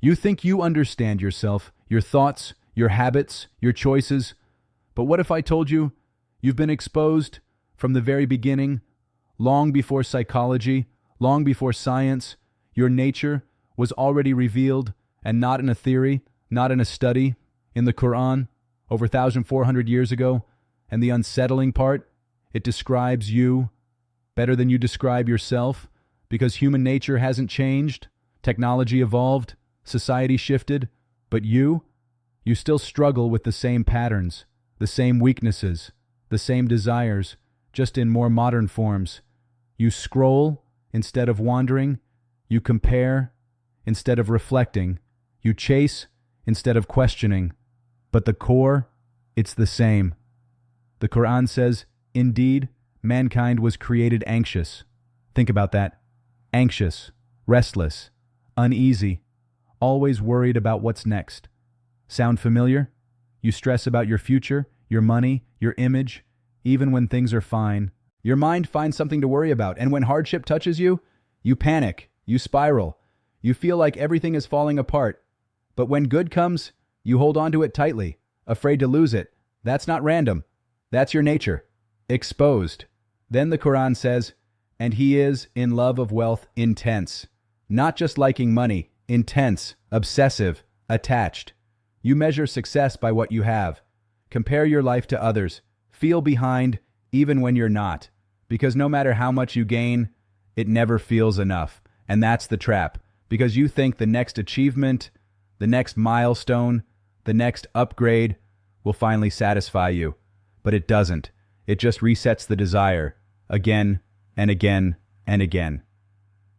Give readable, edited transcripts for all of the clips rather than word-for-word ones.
You think you understand yourself, your thoughts, your habits, your choices. But what if I told you you've been exposed from the very beginning, long before psychology, long before science? Your nature was already revealed, and not in a theory, not in a study, in the Qur'an, over 1,400 years ago. And the unsettling part, it describes you better than you describe yourself, because human nature hasn't changed, technology evolved, society shifted, but you still struggle with the same patterns, the same weaknesses, the same desires, just in more modern forms. You scroll instead of wandering, you compare instead of reflecting, you chase instead of questioning, but the core, it's the same. The Qur'an says, indeed, mankind was created anxious. Think about that. Anxious, restless, uneasy, always worried about what's next. Sound familiar? You stress about your future, your money, your image, even when things are fine. Your mind finds something to worry about, and when hardship touches you, you panic, you spiral, you feel like everything is falling apart. But when good comes, you hold on to it tightly, afraid to lose it. That's not random. That's your nature. Exposed. Then the Quran says, and he is, in love of wealth, intense. Not just liking money, intense, obsessive, attached. You measure success by what you have. Compare your life to others. Feel behind, even when you're not. Because no matter how much you gain, it never feels enough. And that's the trap. Because you think the next achievement, the next milestone, the next upgrade will finally satisfy you. But it doesn't. It just resets the desire, again and again and again.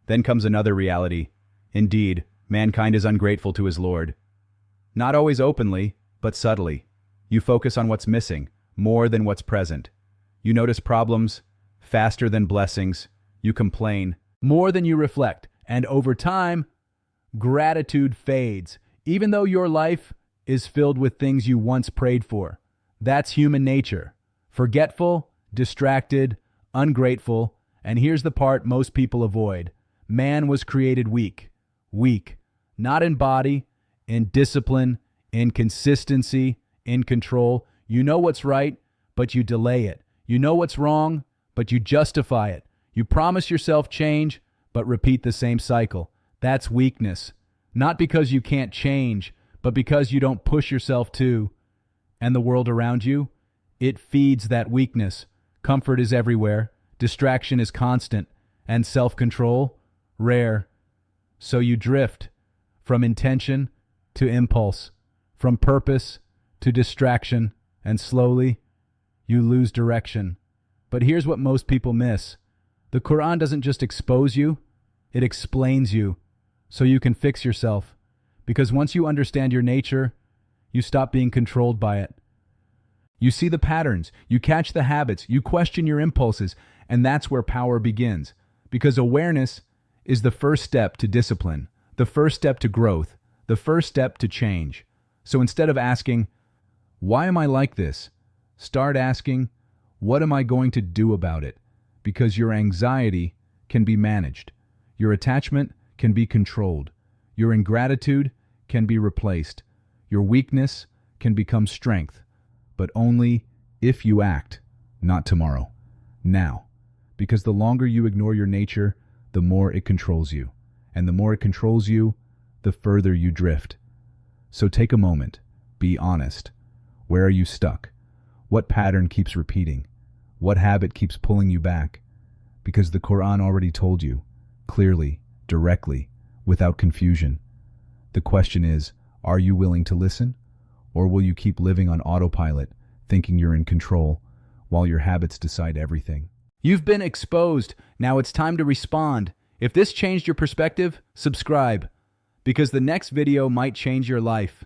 Then comes another reality. Indeed, mankind is ungrateful to his Lord. Not always openly, but subtly. You focus on what's missing, more than what's present. You notice problems faster than blessings. You complain more than you reflect. And over time, gratitude fades, even though your life is filled with things you once prayed for. That's human nature. Forgetful, distracted, ungrateful, and here's the part most people avoid. Man was created weak. Weak. Not in body, in discipline, in consistency, in control. You know what's right, but you delay it. You know what's wrong, but you justify it. You promise yourself change, but repeat the same cycle. That's weakness. Not because you can't change, but because you don't push yourself to. And the world around you, it feeds that weakness. Comfort is everywhere, distraction is constant, and self-control, rare. So you drift from intention to impulse, from purpose to distraction, and slowly you lose direction. But here's what most people miss. The Quran doesn't just expose you, it explains you so you can fix yourself. Because once you understand your nature, you stop being controlled by it. You see the patterns, you catch the habits, you question your impulses, and that's where power begins. Because awareness is the first step to discipline, the first step to growth, the first step to change. So instead of asking, why am I like this? Start asking, what am I going to do about it? Because your anxiety can be managed. Your attachment can be controlled. Your ingratitude can be replaced. Your weakness can become strength. But only if you act, not tomorrow, now. Because the longer you ignore your nature, the more it controls you. And the more it controls you, the further you drift. So take a moment, be honest. Where are you stuck? What pattern keeps repeating? What habit keeps pulling you back? Because the Quran already told you, clearly, directly, without confusion. The question is, are you willing to listen? Or will you keep living on autopilot, thinking you're in control, while your habits decide everything? You've been exposed. Now it's time to respond. If this changed your perspective, subscribe, because the next video might change your life.